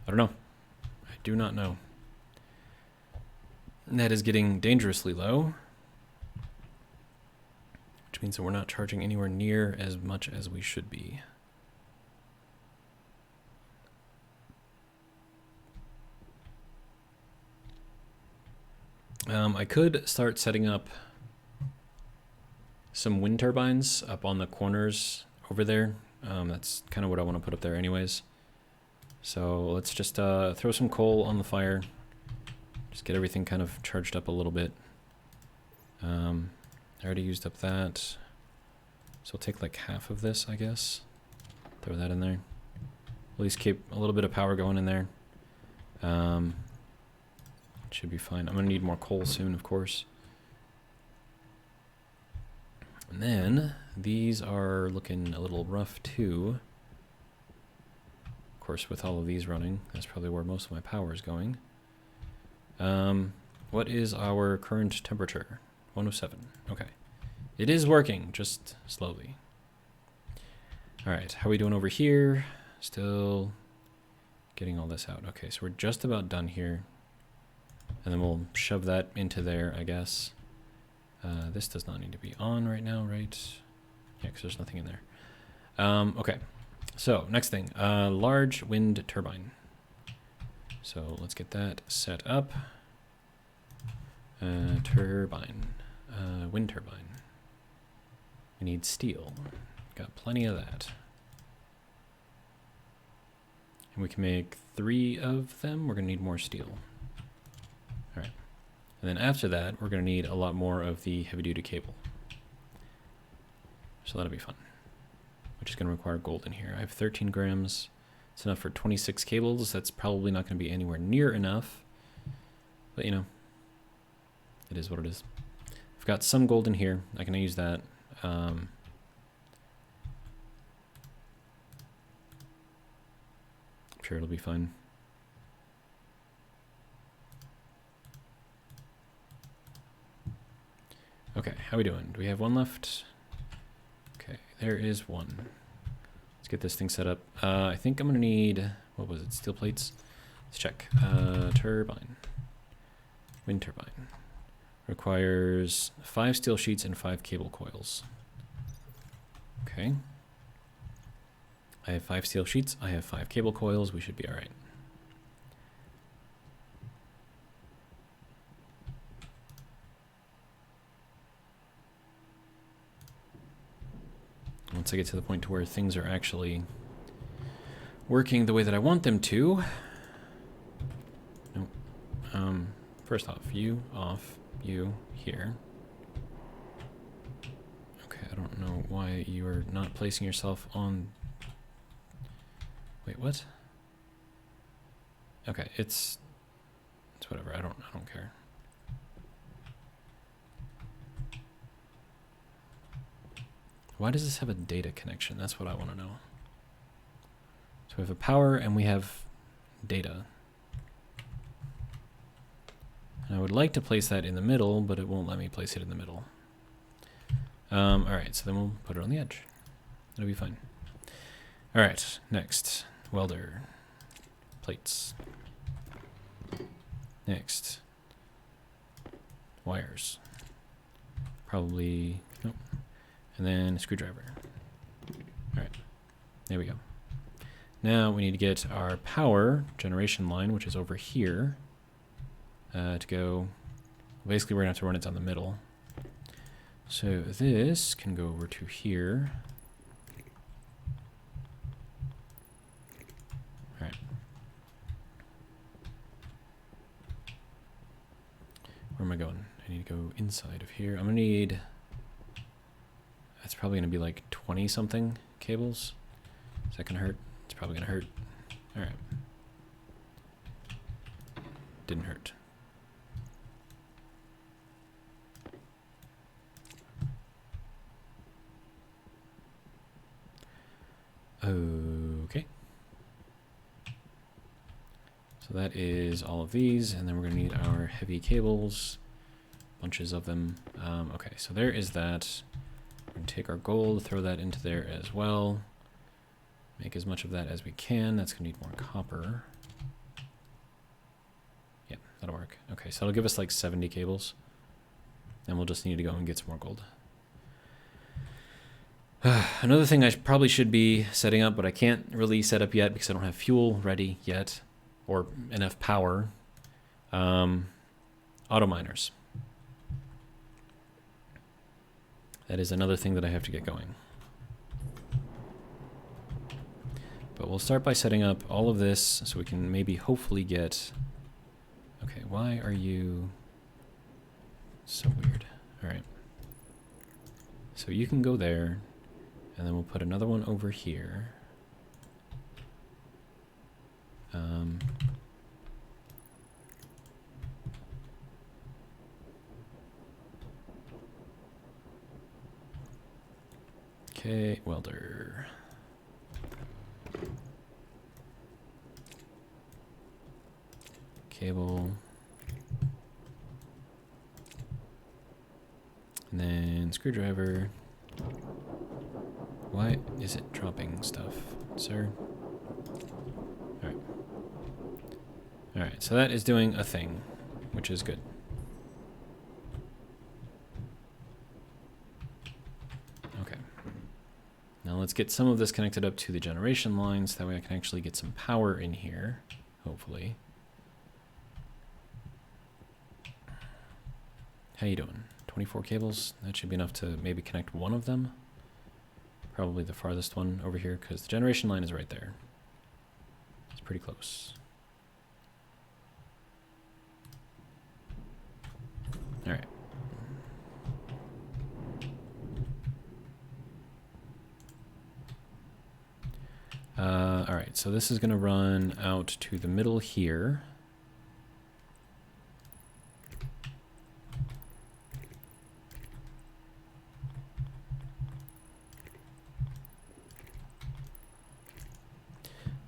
I don't know. I do not know. That is getting dangerously low, which means that we're not charging anywhere near as much as we should be. I could start setting up some wind turbines up on the corners over there. That's kind of what I want to put up there anyways. So let's just throw some coal on the fire. Just get everything kind of charged up a little bit. I already used up that. So we'll take like half of this, I guess. Throw that in there. At least keep a little bit of power going in there. Should be fine. I'm going to need more coal soon, of course. And then these are looking a little rough too. Of course, with all of these running, that's probably where most of my power is going. What is our current temperature? 107. Okay. It is working, just slowly. All right, how are we doing over here? Still getting all this out. Okay, so we're just about done here. And then we'll shove that into there, I guess. This does not need to be on right now, right? Yeah, because there's nothing in there. Okay, so next thing, large wind turbine. So let's get that set up. Turbine, wind turbine. We need steel. Got plenty of that. And we can make 3 of them. We're gonna need more steel. All right. And then after that, we're gonna need a lot more of the heavy duty cable. So that'll be fun. Which is gonna require gold in here. I have 13 grams. It's enough for 26 cables. That's probably not gonna be anywhere near enough. But you know, it is what it is. I've got some gold in here. I can use that. I'm sure it'll be fine. Okay, how are we doing? Do we have one left? Okay, there is one. Let's get this thing set up. I think I'm gonna need, what was it, steel plates? Let's check. Turbine. Wind turbine. Requires 5 steel sheets and 5 cable coils. Okay. I have 5 steel sheets, I have 5 cable coils, we should be alright. Once I get to the point to where things are actually working the way that I want them to. Nope. First off, you off, you here. Okay, I don't know why you are not placing yourself on. Wait, what? Okay, it's whatever. I don't care. Why does this have a data connection? That's what I want to know. So we have a power and we have data. And I would like to place that in the middle, but it won't let me place it in the middle. All right, so then we'll put it on the edge. It'll be fine. All right, next, welder, plates. Next, wires. Probably, nope. And then a screwdriver. All right, there we go. Now we need to get our power generation line, which is over here, to go. Basically, we're gonna have to run it down the middle. So this can go over to here. All right. Where am I going? I need to go inside of here. I'm gonna need. That's probably gonna be like 20 something cables. Is that gonna hurt? It's probably gonna hurt. All right. Didn't hurt. Okay. So that is all of these, and then we're gonna need our heavy cables, bunches of them. Okay, so there is that. We're gonna take our gold, throw that into there as well. Make as much of that as we can. That's gonna need more copper. Yeah, that'll work. Okay, so it'll give us like 70 cables. And we'll just need to go and get some more gold. Another thing I probably should be setting up, but I can't really set up yet because I don't have fuel ready yet, or enough power. Auto miners. That is another thing that I have to get going. But we'll start by setting up all of this so we can maybe hopefully get... Okay, why are you so weird? All right. So you can go there. And then we'll put another one over here. Okay, welder. Cable. And then screwdriver. Why is it dropping stuff, sir? Alright. Alright, so that is doing a thing, which is good. Okay. Now let's get some of this connected up to the generation lines. That way I can actually get some power in here, hopefully. How you doing? 24 cables? That should be enough to maybe connect one of them. Probably the farthest one over here, because the generation line is right there. It's pretty close. All right. All right, so this is going to run out to the middle here.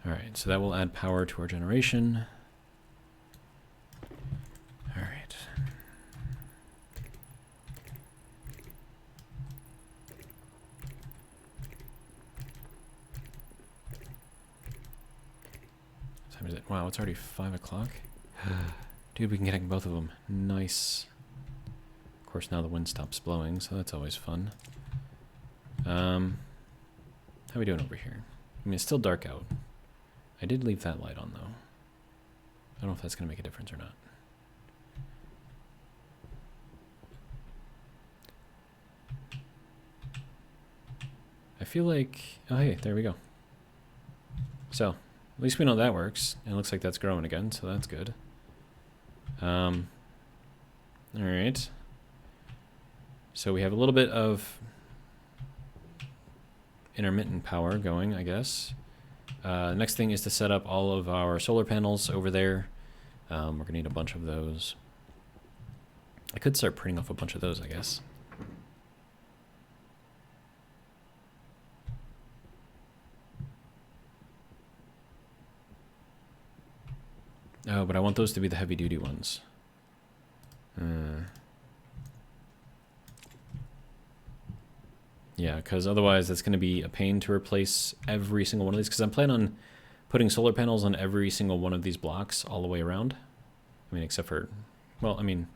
All right, so that will add power to our generation. All right. What time is it? Wow, it's already 5 o'clock. Dude, we can connect both of them. Nice. Of course, now the wind stops blowing, so that's always fun. How are we doing over here? I mean, it's still dark out. I did leave that light on, though. I don't know if that's going to make a difference or not. I feel like... Oh, hey, there we go. So, at least we know that works. It looks like that's growing again, so that's good. Alright. So we have a little bit of intermittent power going, I guess. Next thing is to set up all of our solar panels over there. We're going to need a bunch of those. I could start printing off a bunch of those, I guess. Oh, but I want those to be the heavy-duty ones. Yeah, because otherwise that's going to be a pain to replace every single one of these, because I'm planning on putting solar panels on every single one of these blocks all the way around. I mean, except for, well, I mean,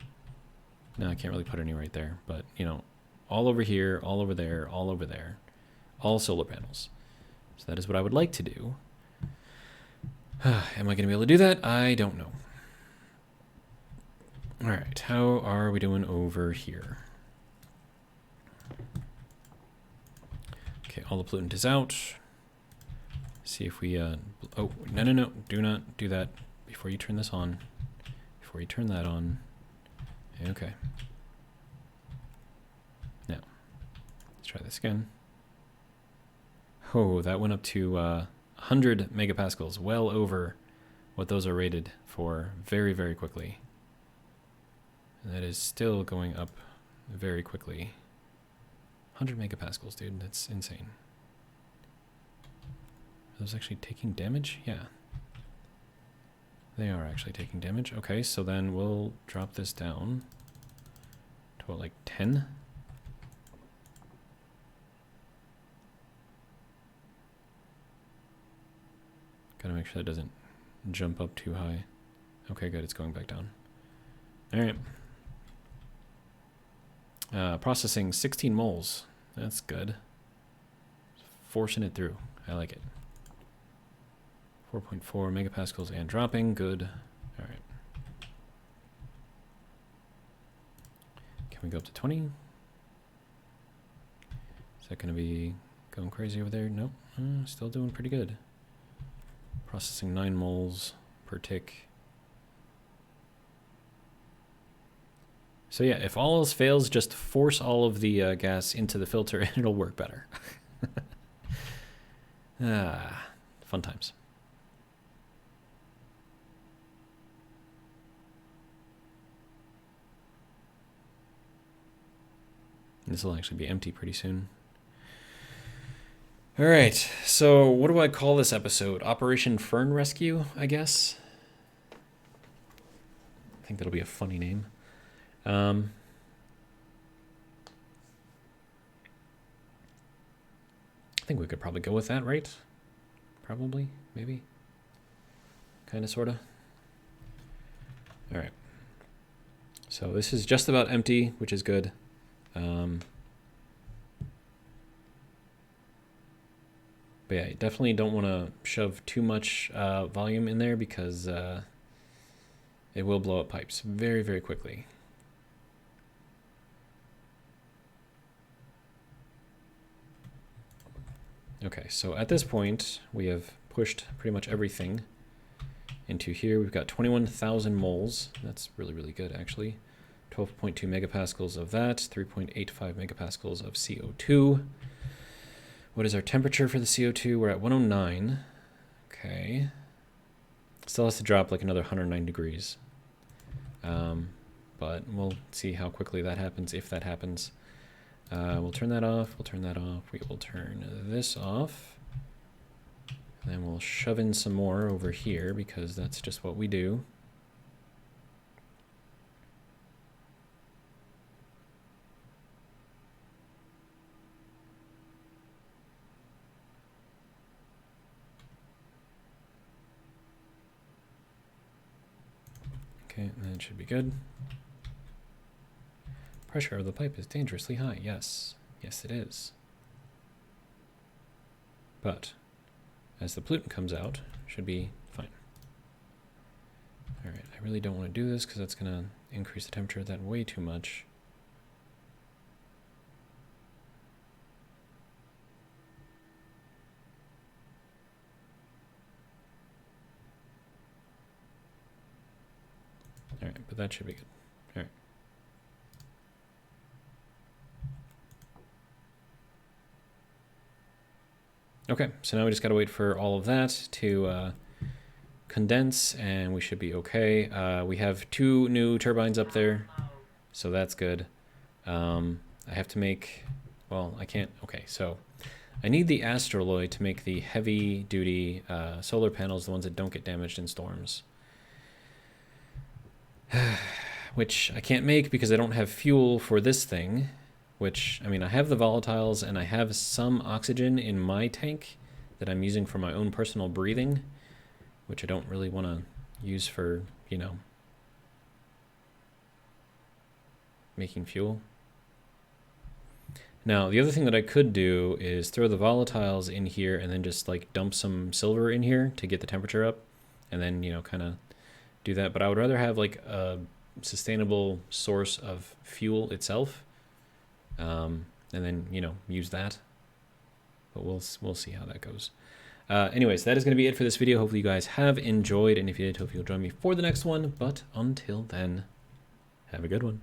no, I can't really put any right there, but, you know, all over here, all over there, all over there, all solar panels. So that is what I would like to do. Am I going to be able to do that? I don't know. All right, how are we doing over here? Okay, all the pollutant is out. See if we, oh, no, do not do that before you turn this on. Before you turn that on. Okay. Now, let's try this again. Oh, that went up to 100 megapascals, well over what those are rated for very, very quickly. And that is still going up very quickly. 100 megapascals, dude, that's insane. Are those actually taking damage? Yeah. They are actually taking damage. Okay, so then we'll drop this down to what, like 10? Gotta make sure that doesn't jump up too high. Okay, good, it's going back down. All right. Processing 16 moles. That's good. Forcing it through. I like it. 4.4 megapascals and dropping. Good. All right. Can we go up to 20? Is that going to be going crazy over there? Nope. Still doing pretty good. Processing 9 moles per tick. So yeah, if all else fails, just force all of the gas into the filter and it'll work better. Fun times. This will actually be empty pretty soon. All right, so what do I call this episode? Operation Fern Rescue, I guess? I think that'll be a funny name. think we could probably go with that, right? Probably, maybe. Kind of, sort of. All right. So this is just about empty, which is good. But yeah, you definitely don't want to shove too much volume in there because it will blow up pipes very, very quickly. Okay, so at this point, we have pushed pretty much everything into here. We've got 21,000 moles. That's really, really good, actually. 12.2 megapascals of that, 3.85 megapascals of CO2. What is our temperature for the CO2? We're at 109. Okay. Still has to drop like another 109 degrees. But we'll see how quickly that happens, if that happens. We'll turn that off. We'll turn that off. We will turn this off. And then we'll shove in some more over here because that's just what we do. Okay, and that should be good. Pressure of the pipe is dangerously high. Yes. Yes, it is. But as the pollutant comes out, it should be fine. All right, I really don't want to do this because that's going to increase the temperature of that way too much. All right, but that should be good. All right. Okay, so now we just got to wait for all of that to condense, and we should be okay. We have 2 new turbines up there, so that's good. I have to make, well, I can't, okay, so I need the astroloid to make the heavy-duty solar panels, the ones that don't get damaged in storms. Which I can't make because I don't have fuel for this thing, which, I mean, I have the volatiles and I have some oxygen in my tank that I'm using for my own personal breathing, which I don't really want to use for, you know, making fuel. Now, the other thing that I could do is throw the volatiles in here and then just like dump some silver in here to get the temperature up and then, you know, kind of do that. But I would rather have like a sustainable source of fuel itself, and then, you know, use that. But we'll see how that goes. Anyways, that is going to be it for this video. Hopefully you guys have enjoyed, and if you did, hope you'll join me for the next one. But until then, have a good one.